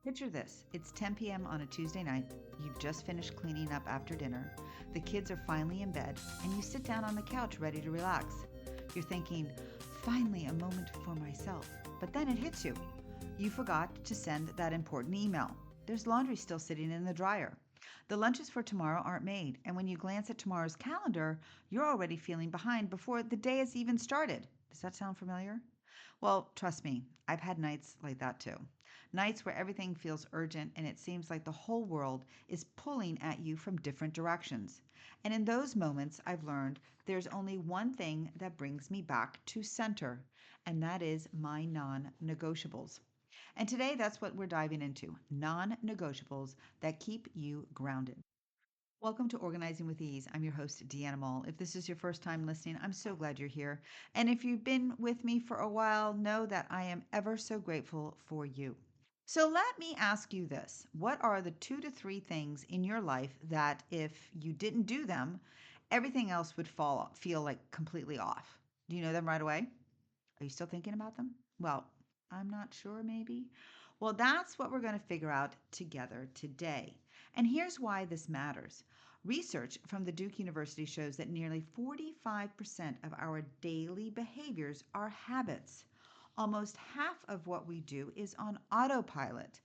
Picture this. It's 10 p.m. on a Tuesday night. You've just finished cleaning up after dinner. The kids are finally in bed, and you sit down on the couch ready to relax. You're thinking, finally a moment for myself. But then it hits you. You forgot to send that important email. There's laundry still sitting in the dryer. The lunches for tomorrow aren't made, and when you glance at tomorrow's calendar, you're already feeling behind before the day has even started. Does that sound familiar? Well, trust me, I've had nights like that too. Nights where everything feels urgent and it seems like the whole world is pulling at you from different directions. And in those moments, I've learned there's only one thing that brings me back to center, and that is my non negotiables. And today, that's what we're diving into non negotiables that keep you grounded. Welcome to Organizing with Ease. I'm your host, Deanna Mall. If this is your first time listening, I'm so glad you're here. And if you've been with me for a while, know that I am ever so grateful for you. So let me ask you this. What are the 2 to 3 things in your life that if you didn't do them, everything else would feel like completely off? Do you know them right away? Are you still thinking about them? Well, I'm not sure, maybe. Well, that's what we're going to figure out together today. And here's why this matters. Research from the Duke University shows that nearly 45% of our daily behaviors are habits. Almost half of what we do is on autopilot.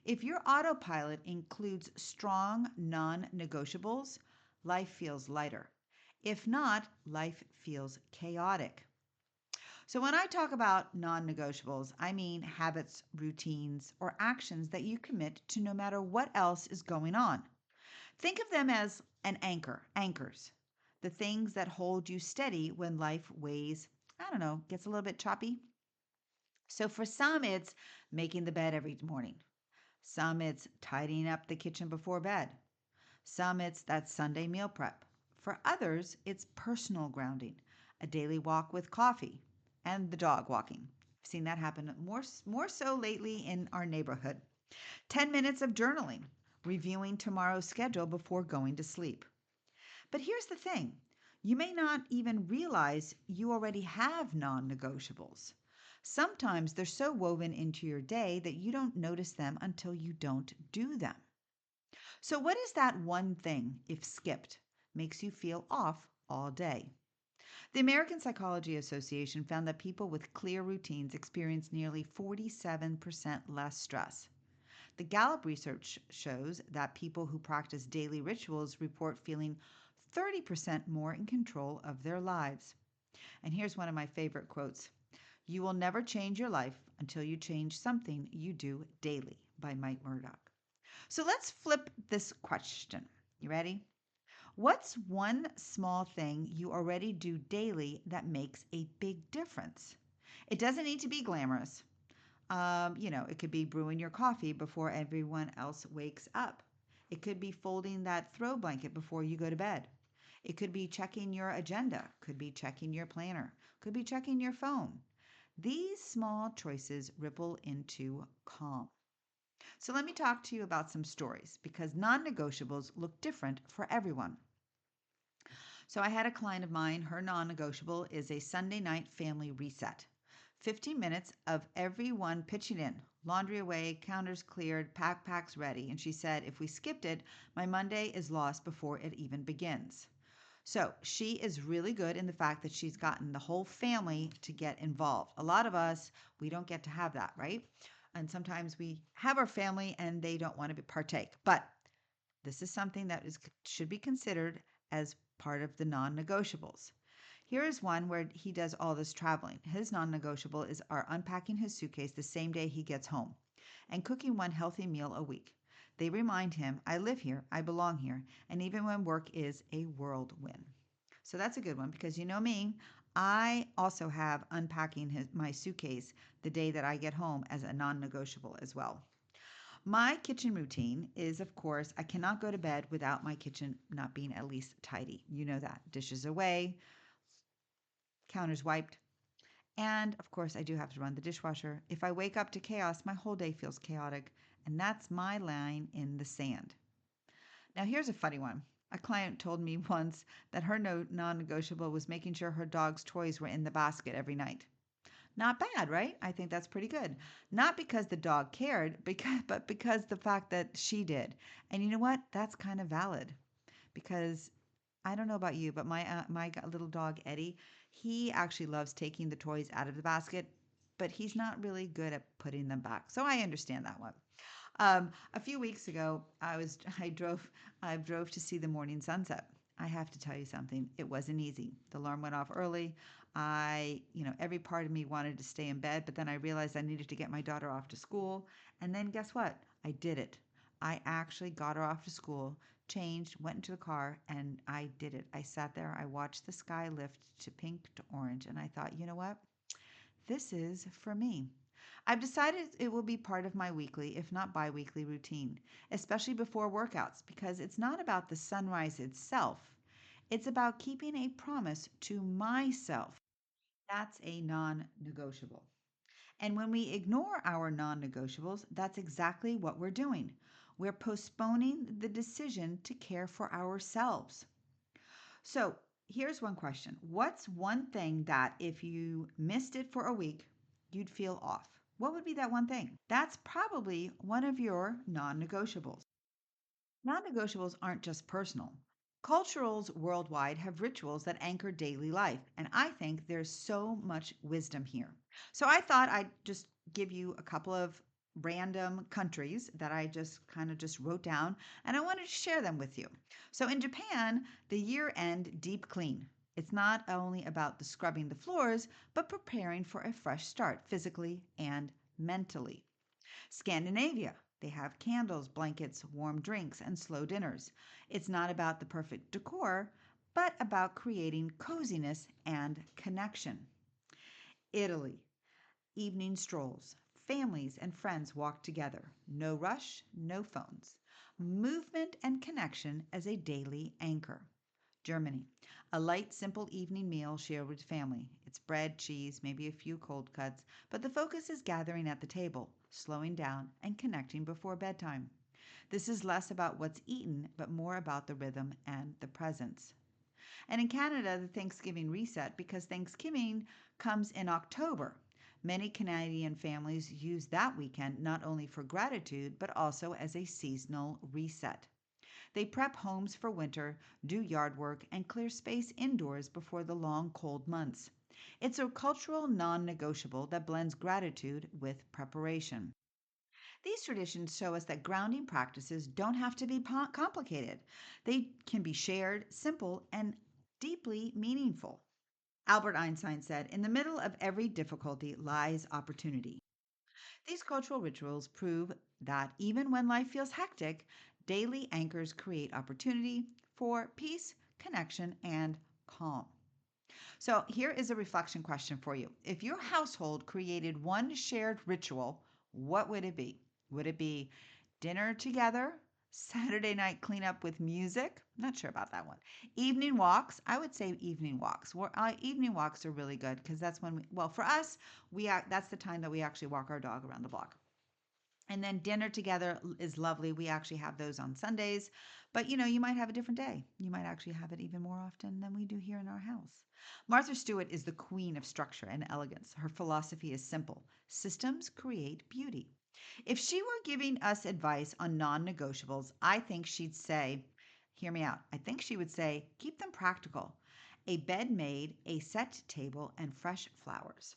If your autopilot includes strong non negotiables, life feels lighter. If not, life feels chaotic. So, when I talk about non negotiables, I mean habits, routines, or actions that you commit to no matter what else is going on. Think of them as an anchors, the things that hold you steady when life weighs, I don't know, gets a little bit choppy. So, for some, it's making the bed every morning. Some, it's tidying up the kitchen before bed. Some, it's that Sunday meal prep. For others, it's personal grounding, a daily walk with coffee, and the dog walking. I've seen that happen more so lately in our neighborhood. 10 minutes of journaling, reviewing tomorrow's schedule before going to sleep. But here's the thing, you may not even realize you already have non negotiables. Sometimes they're so woven into your day that you don't notice them until you don't do them. So, what is that one thing, if skipped, makes you feel off all day? The American Psychology Association found that people with clear routines experience nearly 47% less stress. The Gallup research shows that people who practice daily rituals report feeling 30% more in control of their lives. And here's one of my favorite quotes. You will never change your life until you change something you do daily, by Mike Murdock. So let's flip this question. You ready? What's one small thing you already do daily that makes a big difference? It doesn't need to be glamorous. It could be brewing your coffee before everyone else wakes up. It could be folding that throw blanket before you go to bed. It could be checking your agenda, could be checking your planner, could be checking your phone. These small choices ripple into calm. So let me talk to you about some stories because non negotiables look different for everyone. So I had a client of mine, her non negotiable is a Sunday night family reset. 15 minutes of everyone pitching in, laundry away, counters cleared, packs ready. And she said, if we skipped it, my Monday is lost before it even begins. So she is really good in the fact that she's gotten the whole family to get involved. A lot of us, we don't get to have that, right? And sometimes we have our family and they don't want to partake. But this is something that should be considered as part of the non-negotiables. Here is one where he does all this traveling. His non-negotiable is our unpacking his suitcase the same day he gets home and cooking one healthy meal a week. They remind him, I live here, I belong here, and even when work is a whirlwind. So that's a good one because you know me, I also have unpacking my suitcase the day that I get home as a non-negotiable as well. My kitchen routine is, of course, I cannot go to bed without my kitchen not being at least tidy. You know that. Dishes away, counters wiped. And of course, I do have to run the dishwasher. If I wake up to chaos, my whole day feels chaotic. And that's my line in the sand. Now, here's a funny one. A client told me once that her non negotiable was making sure her dog's toys were in the basket every night. Not bad, right? I think that's pretty good. Not because the dog cared, but because the fact that she did. And you know what? That's kind of valid because I don't know about you, but my little dog Eddie, he actually loves taking the toys out of the basket, but he's not really good at putting them back. So I understand that one. A few weeks ago, I drove to see the morning sunset. I have to tell you something. It wasn't easy. The alarm went off early. Every part of me wanted to stay in bed, but then I realized I needed to get my daughter off to school. And then guess what? I did it. I actually got her off to school, changed, went into the car, and I did it. I sat there, I watched the sky lift to pink to orange, and I thought, you know what? This is for me. I've decided it will be part of my weekly, if not bi-weekly routine, especially before workouts, because it's not about the sunrise itself. It's about keeping a promise to myself. That's a non negotiable. And when we ignore our non negotiables, that's exactly what we're doing. We're postponing the decision to care for ourselves. So here's one question. What's one thing that if you missed it for a week, you'd feel off? What would be that one thing? That's probably one of your non negotiables. Non negotiables aren't just personal. Cultures worldwide have rituals that anchor daily life, and I think there's so much wisdom here. So I thought I'd just give you a couple of random countries that I just kind of just wrote down, and I wanted to share them with you. So in Japan, the year-end deep clean. It's not only about the scrubbing the floors, but preparing for a fresh start physically and mentally. Scandinavia. They have candles, blankets, warm drinks, and slow dinners. It's not about the perfect decor, but about creating coziness and connection. Italy. Evening strolls. Families and friends walk together. No rush, no phones. Movement and connection as a daily anchor. Germany. A light, simple evening meal shared with family. It's bread, cheese, maybe a few cold cuts, but the focus is gathering at the table, slowing down, and connecting before bedtime. This is less about what's eaten, but more about the rhythm and the presence. And in Canada, the Thanksgiving reset, because Thanksgiving comes in October. Many Canadian families use that weekend not only for gratitude, but also as a seasonal reset. They prep homes for winter, do yard work, and clear space indoors before the long cold months. It's a cultural non negotiable that blends gratitude with preparation. These traditions show us that grounding practices don't have to be complicated. They can be shared, simple, and deeply meaningful. Albert Einstein said, "In the middle of every difficulty lies opportunity." These cultural rituals prove that even when life feels hectic, daily anchors create opportunity for peace, connection, and calm. So, here is a reflection question for you. If your household created one shared ritual, what would it be? Would it be dinner together, Saturday night cleanup with music? Not sure about that one. Evening walks. I would say evening walks. Evening walks are really good because that's when well, for us, that's the time that we actually walk our dog around the block. And then dinner together is lovely. We actually have those on Sundays, but you might have a different day. You might actually have it even more often than we do here in our house. Martha Stewart is the queen of structure and elegance. Her philosophy is simple: systems create beauty. If she were giving us advice on non negotiables, I think she'd say, hear me out. I think she would say, keep them practical. A bed made, a set table, and fresh flowers.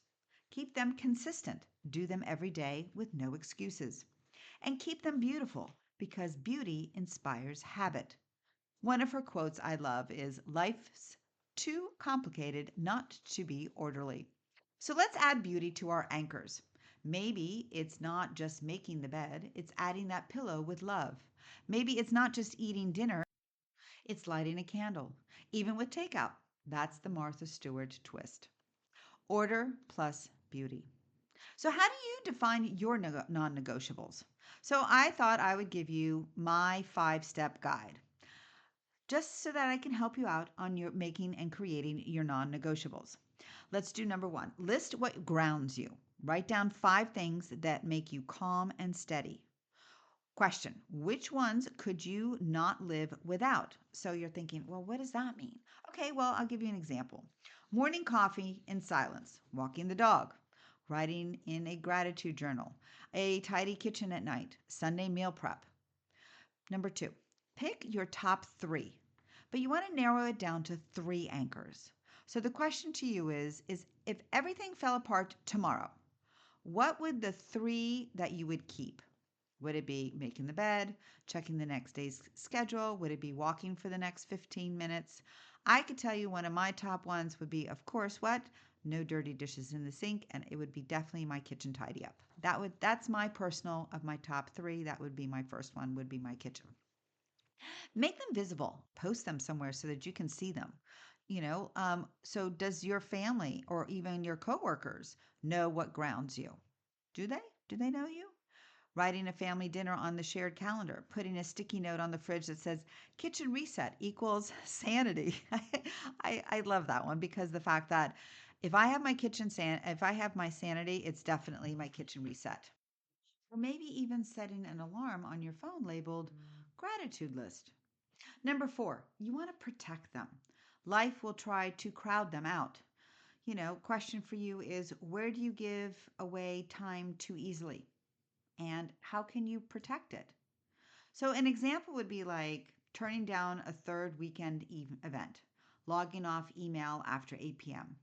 Keep them consistent. Do them every day with no excuses. And keep them beautiful because beauty inspires habit. One of her quotes I love is, "Life's too complicated not to be orderly." So let's add beauty to our anchors. Maybe it's not just making the bed, it's adding that pillow with love. Maybe it's not just eating dinner, it's lighting a candle, even with takeout. That's the Martha Stewart twist. Order plus beauty. So, how do you define your non negotiables? So, I thought I would give you my 5-step guide just so that I can help you out on your making and creating your non negotiables. Let's do number 1. List what grounds you. Write down 5 things that make you calm and steady. Question: which ones could you not live without? So you're thinking, well, what does that mean? Okay, well, I'll give you an example. Morning coffee in silence, walking the dog, writing in a gratitude journal, a tidy kitchen at night, Sunday meal prep. Number 2, pick your top 3, but you want to narrow it down to 3 anchors. So the question to you is if everything fell apart tomorrow, what would the 3 that you would keep? Would it be making the bed, checking the next day's schedule? Would it be walking for the next 15 minutes? I could tell you one of my top ones would be, of course, what? No dirty dishes in the sink, and it would be definitely my kitchen tidy up. That's my personal of my top 3. That would be my first one, would be my kitchen. Make them visible. Post them somewhere so that you can see them. So does your family or even your coworkers know what grounds you? Do they? Do they know you? Writing a family dinner on the shared calendar, putting a sticky note on the fridge that says kitchen reset equals sanity. I love that one because the fact that if I have my sanity, it's definitely my kitchen reset. Or maybe even setting an alarm on your phone labeled gratitude list. Number 4, you want to protect them. Life will try to crowd them out. Question for you is, where do you give away time too easily? And how can you protect it? So an example would be like turning down a third weekend event, logging off email after 8 p.m.,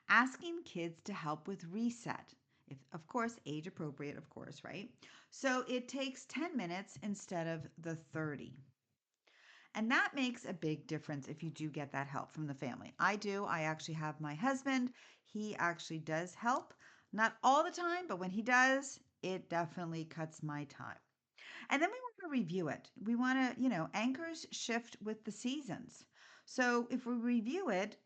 asking kids to help with reset, if of course age appropriate, of course, right? So it takes 10 minutes instead of the 30. And that makes a big difference if you do get that help from the family. I do. I actually have my husband. He actually does help. Not all the time, but when he does, it definitely cuts my time. And then we want to review it. We want to, anchors shift with the seasons. So if we review it,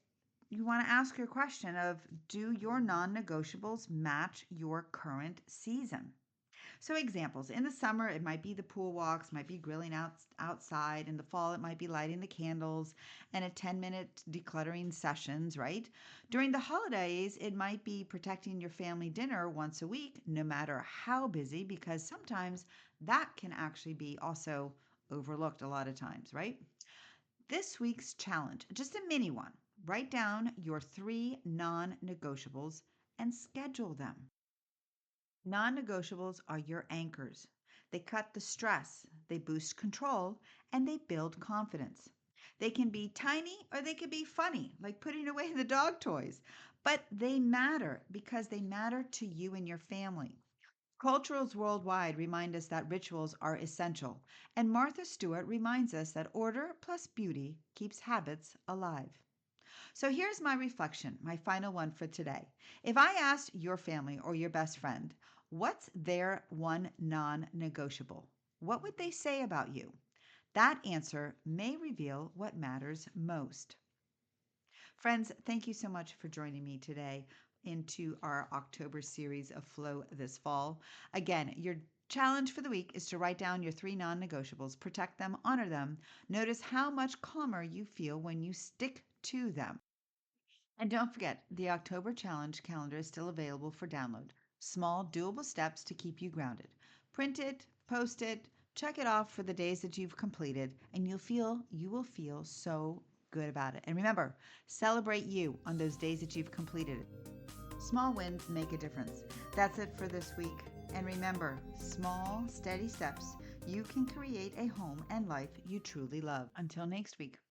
you want to ask your question of, do your non-negotiables match your current season? So examples, in the summer, it might be the pool walks, might be grilling outside. In the fall, it might be lighting the candles and a 10-minute decluttering sessions, right? During the holidays, it might be protecting your family dinner once a week, no matter how busy, because sometimes that can actually be also overlooked a lot of times, right? This week's challenge, just a mini one. Write down your 3 non-negotiables and schedule them. Non-negotiables are your anchors. They cut the stress, they boost control, and they build confidence. They can be tiny or they can be funny, like putting away the dog toys, but they matter because they matter to you and your family. Cultures worldwide remind us that rituals are essential, and Martha Stewart reminds us that order plus beauty keeps habits alive. So here's my reflection, my final one for today. If I asked your family or your best friend, what's their one non negotiable? What would they say about you? That answer may reveal what matters most. Friends, thank you so much for joining me today into our October series of Flow this fall. Again, your challenge for the week is to write down your 3 non negotiables, protect them, honor them. Notice how much calmer you feel when you stick to them. And don't forget, the October challenge calendar is still available for download. Small, doable steps to keep you grounded. Print it, post it, check it off for the days that you've completed, and you will feel so good about it. And remember, celebrate you on those days that you've completed it. Small wins make a difference. That's it for this week. And remember, small, steady steps, you can create a home and life you truly love. Until next week.